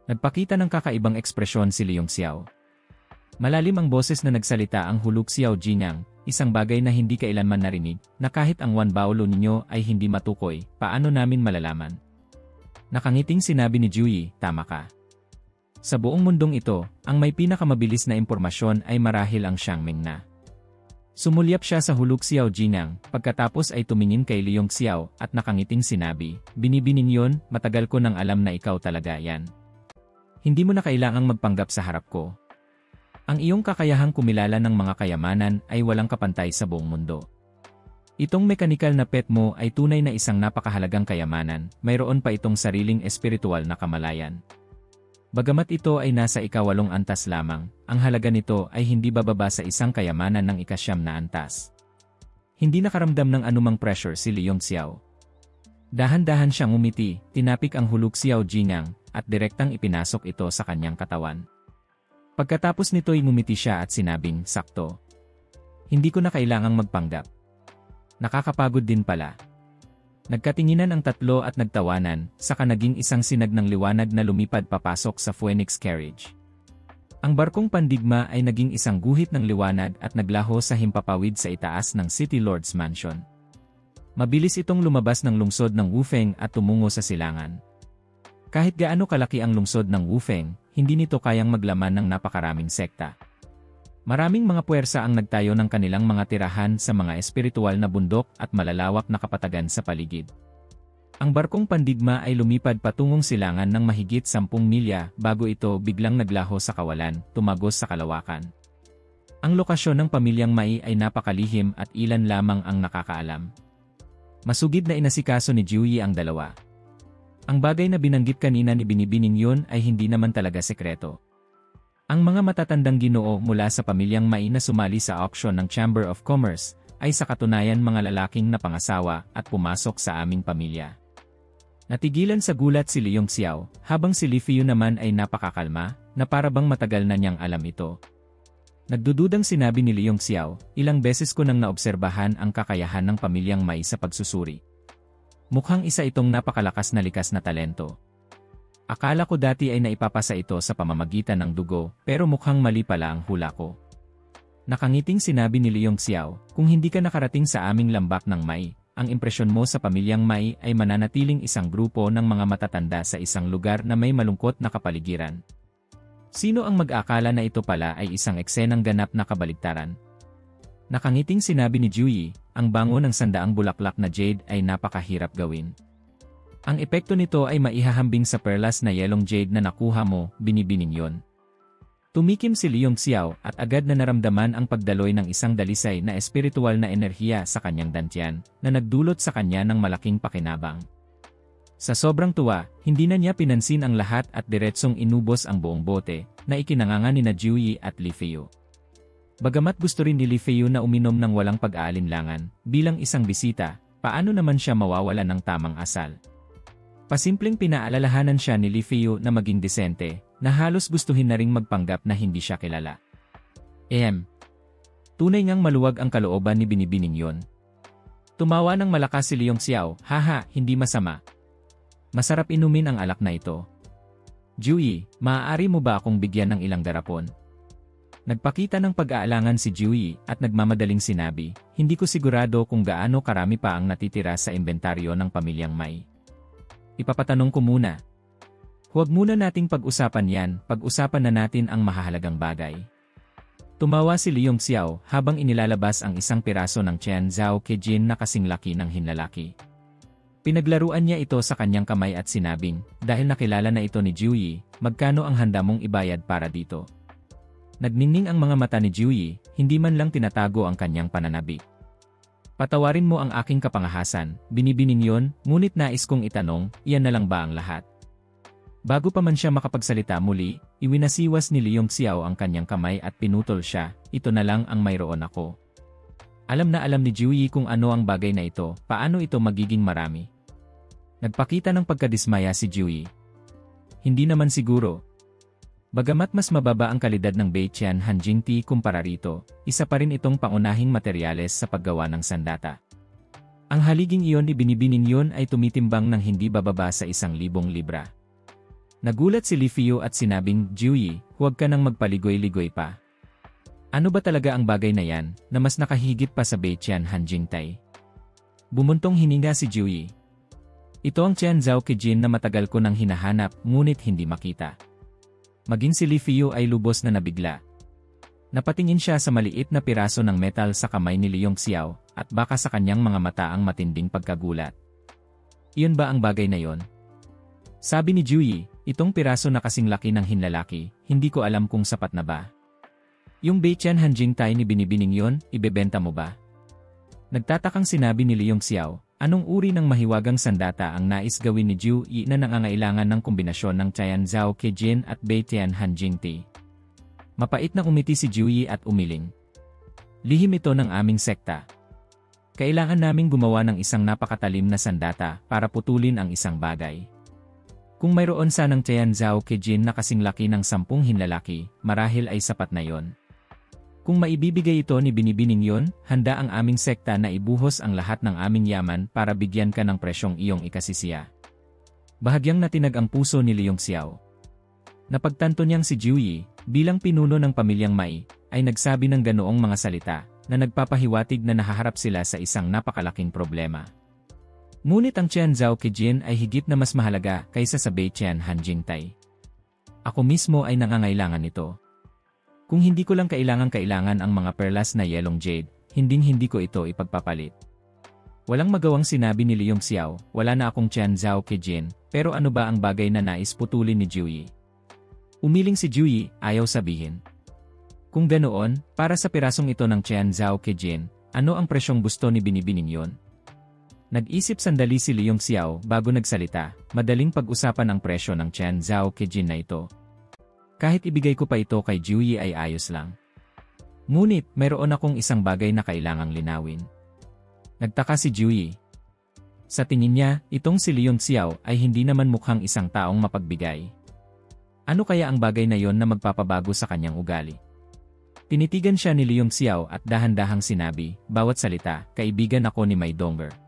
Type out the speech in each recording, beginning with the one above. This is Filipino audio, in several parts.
Nagpakita ng kakaibang ekspresyon si Leong Xiao. Malalim ang boses na nagsalita ang hulog Xiao Jinang, isang bagay na hindi kailanman narinig, na kahit ang Wanbaolo ninyo ay hindi matukoy, paano namin malalaman? Nakangiting sinabi ni Jiuyi, tama ka. Sa buong mundong ito, ang may pinakamabilis na impormasyon ay marahil ang Xiangming na. Sumulyap siya sa hulog Xiao Jinang, pagkatapos ay tumingin kay Leong Xiao at nakangiting sinabi, binibinin yon, matagal ko nang alam na ikaw talaga yan. Hindi mo na kailangang magpanggap sa harap ko. Ang iyong kakayahang kumilala ng mga kayamanan ay walang kapantay sa buong mundo. Itong mekanikal na pet mo ay tunay na isang napakahalagang kayamanan, mayroon pa itong sariling espiritual na kamalayan. Bagamat ito ay nasa ika-8 antas lamang, ang halaga nito ay hindi bababa sa isang kayamanan ng ika-9 na antas. Hindi nakaramdam ng anumang pressure si Leong Xiao. Dahan-dahan siyang umiti, tinapik ang hulog Xiao Jinang, at direktang ipinasok ito sa kanyang katawan. Pagkatapos nito'y ngumiti siya at sinabing, sakto. Hindi ko na kailangang magpanggap. Nakakapagod din pala. Nagkatinginan ang tatlo at nagtawanan, saka naging isang sinag ng liwanag na lumipad papasok sa Phoenix Carriage. Ang barkong pandigma ay naging isang guhit ng liwanag at naglaho sa himpapawid sa itaas ng City Lord's Mansion. Mabilis itong lumabas ng lungsod ng Wufeng at tumungo sa silangan. Kahit gaano kalaki ang lungsod ng Wufeng, hindi nito kayang maglaman ng napakaraming sekta. Maraming mga puwersa ang nagtayo ng kanilang mga tirahan sa mga espiritual na bundok at malalawak na kapatagan sa paligid. Ang barkong pandigma ay lumipad patungong silangan ng mahigit 10 milya bago ito biglang naglaho sa kawalan, tumagos sa kalawakan. Ang lokasyon ng pamilyang Mai ay napakalihim at ilan lamang ang nakakaalam. Masugid na inasikaso ni Jiuyi ang dalawa. Ang bagay na binanggit kanina ni Binibining yun ay hindi naman talaga sekreto. Ang mga matatandang ginoo mula sa pamilyang Mai na sumali sa auction ng Chamber of Commerce ay sa katunayan mga lalaking napangasawa at pumasok sa aming pamilya. Natigilan sa gulat si Leong Xiao, habang si Li Feiyu naman ay napakakalma, na parabang matagal na niyang alam ito. Nagdududang sinabi ni Leong Xiao, ilang beses ko nang naobserbahan ang kakayahan ng pamilyang Mai sa pagsusuri. Mukhang isa itong napakalakas na likas na talento. Akala ko dati ay naipapasa ito sa pamamagitan ng dugo, pero mukhang mali pala ang hula ko. Nakangiting sinabi ni Leong Xiao, kung hindi ka nakarating sa aming lambak ng Mai, ang impresyon mo sa pamilyang Mai ay mananatiling isang grupo ng mga matatanda sa isang lugar na may malungkot na kapaligiran. Sino ang mag-akala na ito pala ay isang eksenang ganap na kabaligtaran? Nakangiting sinabi ni Jiuyi, ang bango ng 100 bulaklak na jade ay napakahirap gawin. Ang epekto nito ay maihahambing sa perlas na yelong jade na nakuha mo, Binibining yon. Tumikim si Leong Xiao at agad na naramdaman ang pagdaloy ng isang dalisay na espiritual na enerhiya sa kanyang dantian, na nagdulot sa kanya ng malaking pakinabang. Sa sobrang tuwa, hindi na niya pinansin ang lahat at diretsong inubos ang buong bote, na ikinanganga ni Jiuyi at Li Feiyu. Bagamat gusto rin ni Li Feiyu na uminom ng walang pag-aalinlangan, bilang isang bisita, paano naman siya mawawala ng tamang asal? Pasimpleng pinaalalahanan siya ni Li Feiyu na maging disente, na halos gustuhin na ring magpanggap na hindi siya kilala. Tunay ngang maluwag ang kalooban ni Binibining yon. Tumawa ng malakas si Leong Xiao, haha, hindi masama. Masarap inumin ang alak na ito. Jiuyi, maaari mo ba akong bigyan ng ilang darapon? Nagpakita ng pag-aalangan si Jiuyi at nagmamadaling sinabi, hindi ko sigurado kung gaano karami pa ang natitira sa inventaryo ng pamilyang Mai. Ipapatanong ko muna. Huwag muna nating pag-usapan yan, pag-usapan na natin ang mahahalagang bagay. Tumawa si Leong Xiao habang inilalabas ang isang piraso ng Chen Zhao Kejin na kasing laki ng hinlalaki. Pinaglaruan niya ito sa kanyang kamay at sinabing, dahil nakilala na ito ni Jiuyi, magkano ang handa mong ibayad para dito? Nagningning ang mga mata ni Jiuyi, hindi man lang tinatago ang kanyang pananabik. Patawarin mo ang aking kapangahasan, Binibining yon, ngunit nais kong itanong, iyan na lang ba ang lahat? Bago pa man siya makapagsalita muli, iwinasiwas ni Leong Xiao ang kanyang kamay at pinutol siya, ito na lang ang mayroon ako. Alam na alam ni Jiuyi kung ano ang bagay na ito, paano ito magiging marami. Nagpakita ng pagkadismaya si Jiuyi. Hindi naman siguro. Bagamat mas mababa ang kalidad ng Beiqian Hanjing Tea kumpara rito, isa pa rin itong pangunahing materyales sa paggawa ng sandata. Ang haliging iyon ni Binibining yon ay tumitimbang ng hindi bababa sa 1,000 libra. Nagulat si Li Fio at sinabing, Jiuyi, huwag ka nang magpaligoy-ligoy pa. Ano ba talaga ang bagay na yan, na mas nakahigit pa sa Beiqian Hanjingtai? Bumuntong hininga si Jiuyi. Ito ang Qian Zhao Qijin na matagal ko nang hinahanap, ngunit hindi makita. Maging si Li Fio ay lubos na nabigla. Napatingin siya sa maliit na piraso ng metal sa kamay ni Liong Xiao, at baka sa kanyang mga mata ang matinding pagkagulat. Iyon ba ang bagay na yon? Sabi ni Jiuyi, itong piraso na kasing laki ng hinlalaki, hindi ko alam kung sapat na ba. Yung Beiqian Hanjingtai ni binibining yon, ibebenta mo ba? Nagtatakang sinabi ni Liong Xiao, anong uri ng mahiwagang sandata ang nais gawin ni Jiuyi na nangangailangan ng kombinasyon ng Qian Zhao Qijin at Beiqian Hanjingtai? Mapait na umiti si Jiuyi at umiling. Lihim ito ng aming sekta. Kailangan naming gumawa ng isang napakatalim na sandata para putulin ang isang bagay. Kung mayroon sanang Qian Zhao Qijin na kasing laki ng 10 hinlalaki, marahil ay sapat na yon. Kung maibibigay ito ni binibining yon, handa ang aming sekta na ibuhos ang lahat ng aming yaman para bigyan ka ng presyong iyong ikasisiya. Bahagyang natinag ang puso ni Liong Xiao. Napagtanto niyang si Jiuyi, bilang pinuno ng pamilyang Mai, ay nagsabi ng ganoong mga salita, na nagpapahiwatig na nahaharap sila sa isang napakalaking problema. Ngunit ang Qian Zhao Qijin ay higit na mas mahalaga kaysa sa Beiqian Hanjingtai. Ako mismo ay nangangailangan nito. Kung hindi ko lang kailangan ang mga perlas na yelong jade, hindi ko ito ipagpapalit. Walang magawang sinabi ni Liong Xiao, wala na akong Qian Zhao Qijin, pero ano ba ang bagay na nais putulin ni Jiuyi? Umiling si Jiuyi, ayaw sabihin. Kung ganoon, para sa pirasong ito ng Qian Zhao Qijin, ano ang presyong gusto ni binibining yon? Nag-isip sandali si Liong Xiao bago nagsalita, madaling pag-usapan ang presyo ng Qian Zhao Qijin na ito. Kahit ibigay ko pa ito kay Jiuyi ay ayos lang. Ngunit, mayroon akong isang bagay na kailangang linawin. Nagtaka si Jiuyi. Sa tingin niya, itong si Liong Xiao ay hindi naman mukhang isang taong mapagbigay. Ano kaya ang bagay na yon na magpapabago sa kanyang ugali? Tinitigan siya ni Liong Xiao at dahan-dahang sinabi, bawat salita, kaibigan ako ni Mai Dongger.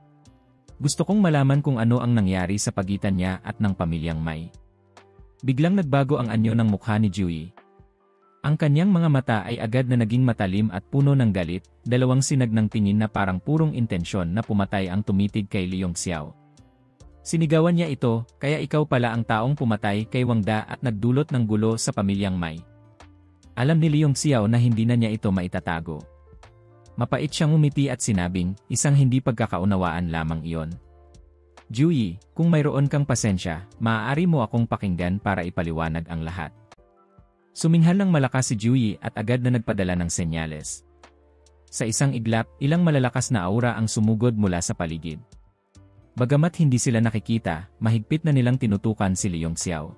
Gusto kong malaman kung ano ang nangyari sa pagitan niya at ng pamilyang Mai. Biglang nagbago ang anyo ng mukha ni Jiuyi. Ang kanyang mga mata ay agad na naging matalim at puno ng galit, dalawang sinag ng tingin na parang purong intensyon na pumatay ang tumitig kay Liong Xiao. Sinigawan niya ito, kaya ikaw pala ang taong pumatay kay Wang Da at nagdulot ng gulo sa pamilyang Mai. Alam ni Liong Xiao na hindi na niya ito maitatago. Mapait siyang umiti at sinabing, isang hindi pagkakaunawaan lamang iyon. Jiuyi, kung mayroon kang pasensya, maaari mo akong pakinggan para ipaliwanag ang lahat. Suminghal ng malakas si Jiuyi at agad na nagpadala ng senyales. Sa isang iglap, ilang malalakas na aura ang sumugod mula sa paligid. Bagamat hindi sila nakikita, mahigpit na nilang tinutukan si Liong Xiao.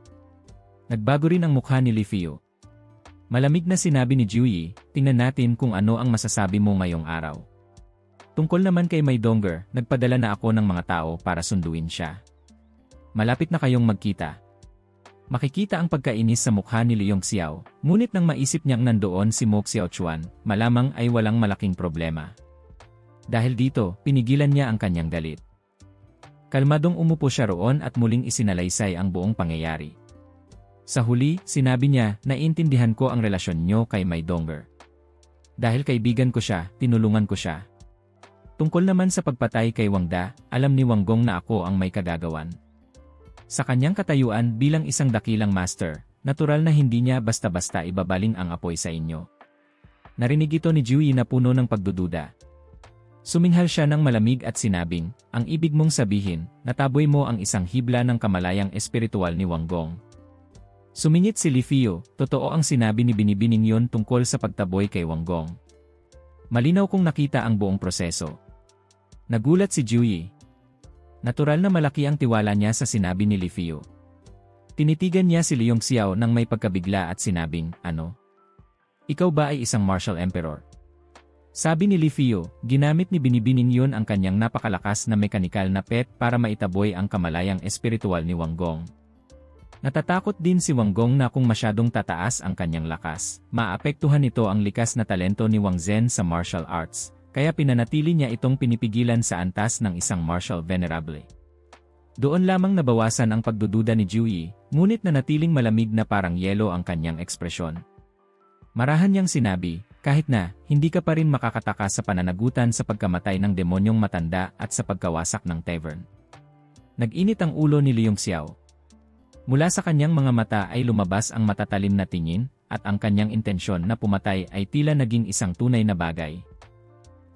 Nagbago rin ang mukha ni Li Fio. Malamig na sinabi ni Jiuyi, tingnan natin kung ano ang masasabi mo ngayong araw. Tungkol naman kay Mai Dongger, nagpadala na ako ng mga tao para sunduin siya. Malapit na kayong magkita. Makikita ang pagkainis sa mukha ni Liong Xiao, ngunit nang maisip niyang nandoon si Mo Xiaochuan, malamang ay walang malaking problema. Dahil dito, pinigilan niya ang kanyang galit. Kalmadong umupo siya roon at muling isinalaysay ang buong pangyayari. Sa huli, sinabi niya, naiintindihan ko ang relasyon niyo kay Mai Dongger. Dahil kaibigan ko siya, tinulungan ko siya. Tungkol naman sa pagpatay kay Wang Da, alam ni Wang Gong na ako ang may kagagawan. Sa kanyang katayuan bilang isang dakilang master, natural na hindi niya basta-basta ibabaling ang apoy sa inyo. Narinig ito ni Jiuyi na puno ng pagdududa. Suminghal siya ng malamig at sinabing, ang ibig mong sabihin, nataboy mo ang isang hibla ng kamalayang espiritual ni Wang Gong. Sumingit si Li Fio, totoo ang sinabi ni binibining yon tungkol sa pagtaboy kay Wang Gong. Malinaw kong nakita ang buong proseso. Nagulat si Jiuyi. Natural na malaki ang tiwala niya sa sinabi ni Li Fio. Tinitigan niya si Liong Xiao nang may pagkabigla at sinabing, ano? Ikaw ba ay isang martial emperor? Sabi ni Li Fio, ginamit ni binibining yon ang kanyang napakalakas na mekanikal na pet para maitaboy ang kamalayang espiritual ni Wang Gong. Natatakot din si Wang Gong na kung masyadong tataas ang kanyang lakas, maapektuhan nito ang likas na talento ni Wang Zhen sa martial arts, kaya pinanatili niya itong pinipigilan sa antas ng isang martial venerable. Doon lamang nabawasan ang pagdududa ni Jiuyi, ngunit nanatiling malamig na parang yelo ang kanyang ekspresyon. Marahan niyang sinabi, kahit na, hindi ka pa rin makakataka sa pananagutan sa pagkamatay ng demonyong matanda at sa pagkawasak ng tavern. Nag-init ang ulo ni Leong Xiao. Mula sa kanyang mga mata ay lumabas ang matatalim na tingin, at ang kanyang intensyon na pumatay ay tila naging isang tunay na bagay.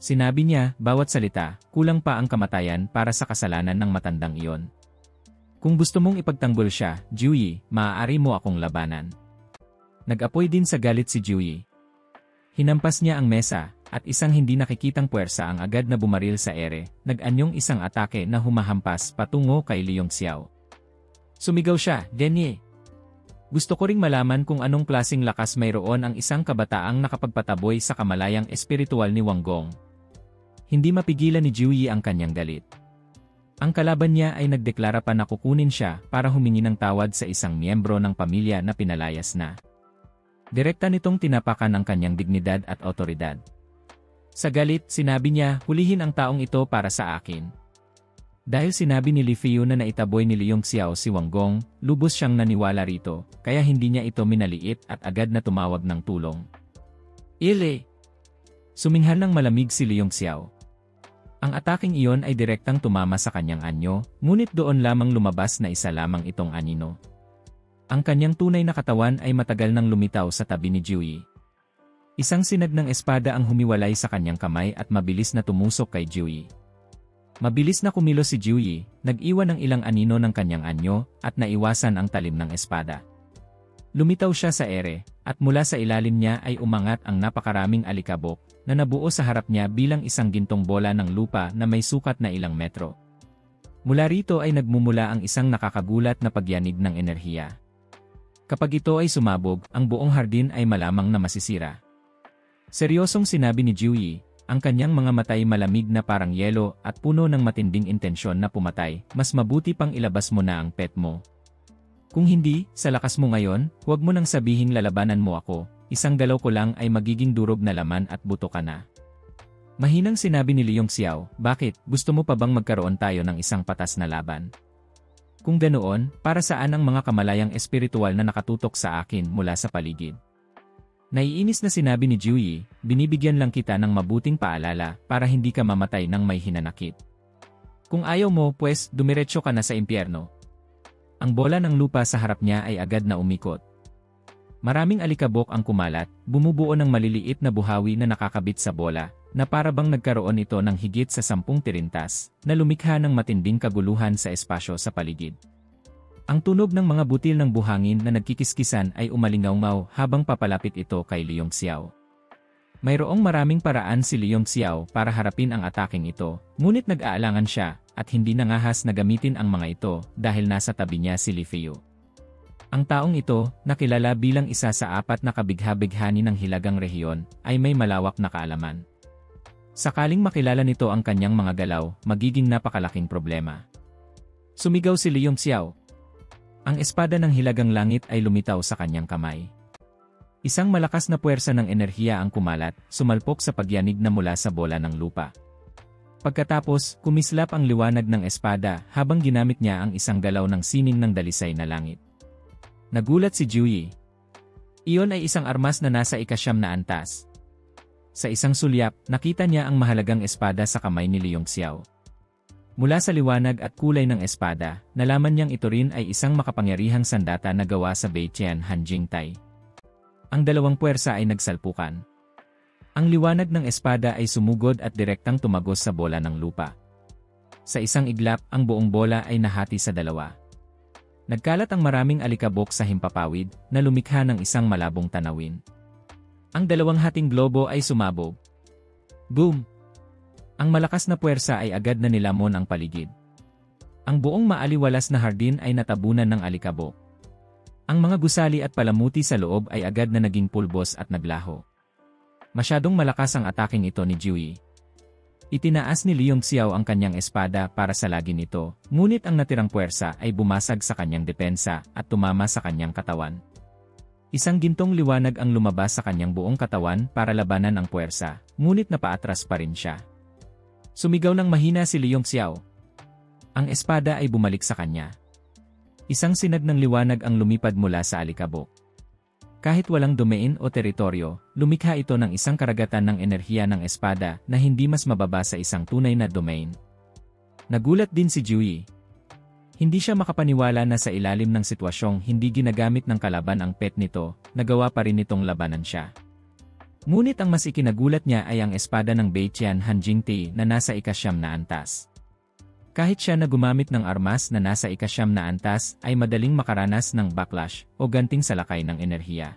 Sinabi niya, bawat salita, kulang pa ang kamatayan para sa kasalanan ng matandang iyon. Kung gusto mong ipagtanggol siya, Jiuyi, maaari mo akong labanan. Nag-apoy din sa galit si Jiuyi. Hinampas niya ang mesa, at isang hindi nakikitang puwersa ang agad na bumaril sa ere, nag-anyong isang atake na humahampas patungo kay Leong Xiao. Sumigaw siya, Denye! Gusto ko ring malaman kung anong klaseng lakas mayroon ang isang kabataang nakapagpataboy sa kamalayang espiritual ni Wang Gong. Hindi mapigilan ni Jiuyi ang kanyang galit. Ang kalaban niya ay nagdeklara pa na kukunin siya para humingi ng tawad sa isang miyembro ng pamilya na pinalayas na. Direkta nitong tinapakan ang kanyang dignidad at otoridad. Sa galit, sinabi niya, hulihin ang taong ito para sa akin. Dahil sinabi ni Li Feiyu na naitaboy ni Leong Xiao si Wang Gong, lubos siyang naniwala rito, kaya hindi niya ito minaliit at agad na tumawag ng tulong. Ile! Suminghal ng malamig si Leong Xiao. Ang ataking iyon ay direktang tumama sa kanyang anyo, ngunit doon lamang lumabas na isa lamang itong anino. Ang kanyang tunay na katawan ay matagal nang lumitaw sa tabi ni Jiuyi. Isang sinag ng espada ang humiwalay sa kanyang kamay at mabilis na tumusok kay Jiuyi. Mabilis na kumilos si Jiuyi, nag-iwan ng ilang anino ng kanyang anyo, at naiwasan ang talim ng espada. Lumitaw siya sa ere, at mula sa ilalim niya ay umangat ang napakaraming alikabok, na nabuo sa harap niya bilang isang gintong bola ng lupa na may sukat na ilang metro. Mula rito ay nagmumula ang isang nakakagulat na pagyanig ng enerhiya. Kapag ito ay sumabog, ang buong hardin ay malamang na masisira. Seryosong sinabi ni Jiuyi, ang kanyang mga matay malamig na parang yelo at puno ng matinding intensyon na pumatay, mas mabuti pang ilabas mo na ang pet mo. Kung hindi, sa lakas mo ngayon, huwag mo nang sabihin lalabanan mo ako, isang galaw ko lang ay magiging durog na laman at buto ka na. Mahinang sinabi ni Leong Xiao, bakit, gusto mo pa bang magkaroon tayo ng isang patas na laban? Kung ganoon, para saan ang mga kamalayang espiritual na nakatutok sa akin mula sa paligid? Naiinis na sinabi ni Jiuyi, binibigyan lang kita ng mabuting paalala para hindi ka mamatay ng may hinanakit. Kung ayaw mo, pues, dumiretso ka na sa impyerno. Ang bola ng lupa sa harap niya ay agad na umikot. Maraming alikabok ang kumalat, bumubuo ng maliliit na buhawi na nakakabit sa bola, na para bang nagkaroon ito ng higit sa 10 tirintas, na lumikha ng matinding kaguluhan sa espasyo sa paligid. Ang tunog ng mga butil ng buhangin na nagkikiskisan ay umalingaw-ngaw habang papalapit ito kay Leong Xiao. Mayroong maraming paraan si Leong Xiao para harapin ang ataking ito, ngunit nag-aalangan siya, at hindi nangahas na gamitin ang mga ito dahil nasa tabi niya si Li Feiyu. Ang taong ito, na kilala bilang isa sa 4 na kabigha-bighani ng hilagang rehiyon, ay may malawak na kaalaman. Sakaling makilala nito ang kanyang mga galaw, magiging napakalaking problema. Sumigaw si Leong Xiao. Ang espada ng hilagang langit ay lumitaw sa kanyang kamay. Isang malakas na puwersa ng enerhiya ang kumalat, sumalpok sa pagyanig na mula sa bola ng lupa. Pagkatapos, kumislap ang liwanag ng espada habang ginamit niya ang isang galaw ng sining ng dalisay na langit. Nagulat si Jiuyi. Iyon ay isang armas na nasa 9 na antas. Sa isang sulyap, nakita niya ang mahalagang espada sa kamay ni Leong Xiao. Mula sa liwanag at kulay ng espada, nalaman niyang ito rin ay isang makapangyarihang sandata na gawa sa Beiqian Hanjing Tai. Ang dalawang puwersa ay nagsalpukan. Ang liwanag ng espada ay sumugod at direktang tumagos sa bola ng lupa. Sa isang iglap, ang buong bola ay nahati sa dalawa. Nagkalat ang maraming alikabok sa himpapawid na lumikha ng isang malabong tanawin. Ang dalawang hating globo ay sumabog. Boom! Ang malakas na puwersa ay agad na nilamon ang paligid. Ang buong maaliwalas na hardin ay natabunan ng alikabok. Ang mga gusali at palamuti sa loob ay agad na naging pulbos at naglaho. Masyadong malakas ang ataking ito ni Jiuyi. Itinaas ni Leong Xiao ang kanyang espada para salagin ito, ngunit ang natirang puwersa ay bumasag sa kanyang depensa at tumama sa kanyang katawan. Isang gintong liwanag ang lumabas sa kanyang buong katawan para labanan ang puwersa, ngunit napaatras pa rin siya. Sumigaw ng mahina si Leong Xiao. Ang espada ay bumalik sa kanya. Isang sinag ng liwanag ang lumipad mula sa alikabok. Kahit walang domain o teritoryo, lumikha ito ng isang karagatan ng enerhiya ng espada na hindi mas mababa sa isang tunay na domain. Nagulat din si Jiuyi. Hindi siya makapaniwala na sa ilalim ng sitwasyong hindi ginagamit ng kalaban ang pet nito, nagawa pa rin nitong labanan siya. Ngunit ang mas ikinagulat niya ay ang espada ng Beiqian Hanjingti na nasa ikasyam na antas. Kahit siya na gumamit ng armas na nasa ikasyam na antas ay madaling makaranas ng backlash o ganting salakay ng enerhiya.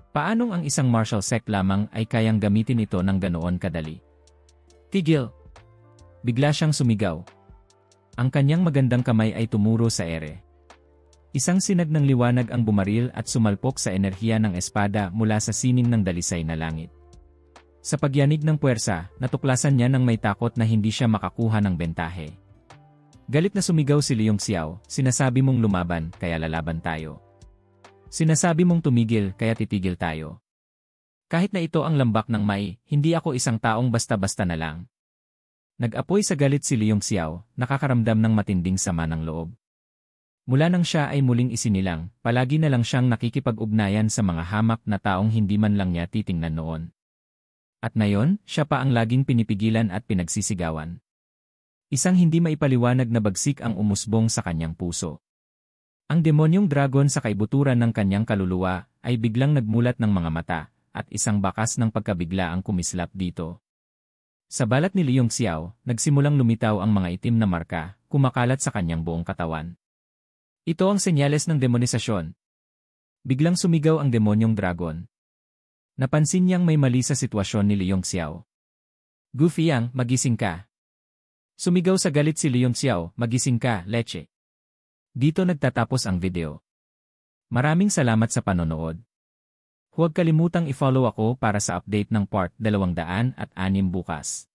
Paanong ang isang martial sect lamang ay kayang gamitin ito ng ganoon kadali? Tigil! Bigla siyang sumigaw. Ang kanyang magandang kamay ay tumuro sa ere. Isang sinag ng liwanag ang bumaril at sumalpok sa enerhiya ng espada mula sa sining ng dalisay na langit. Sa pagyanig ng puwersa, natuklasan niya ng may takot na hindi siya makakuha ng bentahe. Galit na sumigaw si Liong Xiao, sinasabi mong lumaban, kaya lalaban tayo. Sinasabi mong tumigil, kaya titigil tayo. Kahit na ito ang lambak ng Mai, hindi ako isang taong basta-basta na lang. Nag-apoy sa galit si Liong Xiao, nakakaramdam ng matinding sama ng loob. Mula nang siya ay muling isinilang, palagi na lang siyang nakikipag-ugnayan sa mga hamak na taong hindi man lang niya titingnan noon. At ngayon, siya pa ang laging pinipigilan at pinagsisigawan. Isang hindi maipaliwanag na bagsik ang umusbong sa kanyang puso. Ang demonyong dragon sa kaibuturan ng kanyang kaluluwa ay biglang nagmulat ng mga mata, at isang bakas ng pagkabigla ang kumislap dito. Sa balat ni Liong Xiao, nagsimulang lumitaw ang mga itim na marka, kumakalat sa kanyang buong katawan. Ito ang senyales ng demonisasyon. Biglang sumigaw ang demonyong dragon. Napansin niyang may mali sa sitwasyon ni Liong Xiao. Gu Fiang, magising ka. Sumigaw sa galit si Liong Xiao, magising ka, leche. Dito nagtatapos ang video. Maraming salamat sa panonood. Huwag kalimutang i-follow ako para sa update ng part 206 bukas.